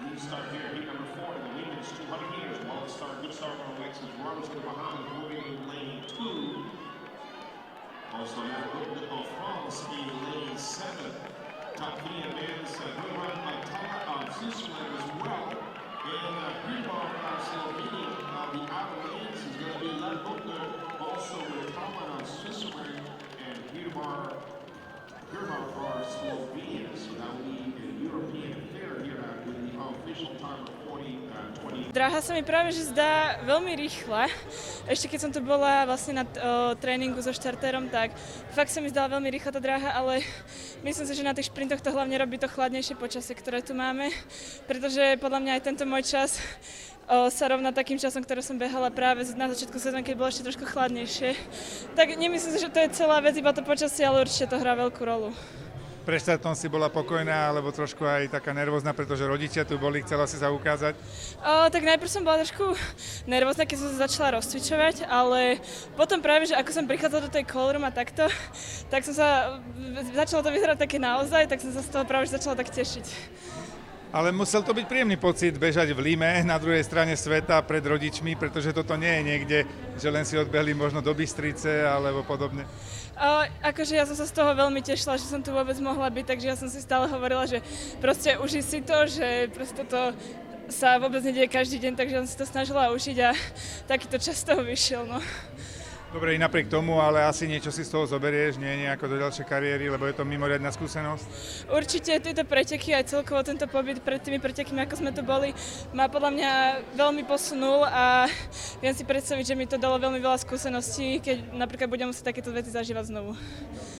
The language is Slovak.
Lead start here, heat number 4 in the women's 200 meters. Well, good start from Alexis Ramos to Bahamas, moving in lane 2. Also, Matt Whitman of France in lane 7. Top 3 advance, good run by Tala of Switzerland as well. And Hübar of Slovenia on the outer lanes is going to be Matt Whitman, also with Tala of Switzerland and Hübar for Slovenia. So that will be a European affair here with the official time of 20. Dráha sa mi práve že zdá veľmi rýchla. Ešte keď som tu bola vlastne na tréningu so štartérom, tak fakt sa mi zdala veľmi rýchla tá dráha, ale myslím si, že na tých šprintoch to hlavne robí to chladnejšie počasie, ktoré tu máme, pretože podľa mňa aj tento môj čas sa rovná takým časom, ktoré som behala práve na začiatku sezóny, keď bolo ešte trošku chladnejšie. Tak nemyslím si, že to je celá vec, iba to počasie, ale určite to hrá veľkú rolu. Pre štartom si bola pokojná, alebo trošku aj taká nervózna, pretože rodičia tu boli, chcela si sa ukázať? Tak najprv som bola trošku nervózna, keď som sa začala rozcvičovať, ale potom práve, že ako som prichádzala do tej callroom a takto, tak som začalo to vyzerať také naozaj, tak som sa z toho práve začala tak tešiť. Ale musel to byť príjemný pocit bežať v Lime na druhej strane sveta pred rodičmi, pretože toto nie je niekde, že len si odbehli možno do Bystrice alebo podobne. Akože ja som sa z toho veľmi tešila, že som tu vôbec mohla byť, takže ja som si stále hovorila, že proste uži si to, že proste to sa vôbec nedieje každý deň, takže som si to snažila užiť a takýto čas toho vyšiel, no. Dobre, i napriek tomu, ale asi niečo si z toho zoberieš, nie nejako do ďalšej kariéry, lebo je to mimoriadna skúsenosť? Určite tieto preteky, aj celkovo tento pobyt pred tými pretekmi, ako sme tu boli, ma podľa mňa veľmi posunul a viem si predstaviť, že mi to dalo veľmi veľa skúseností, keď napríklad budem musieť takéto veci zažívať znovu.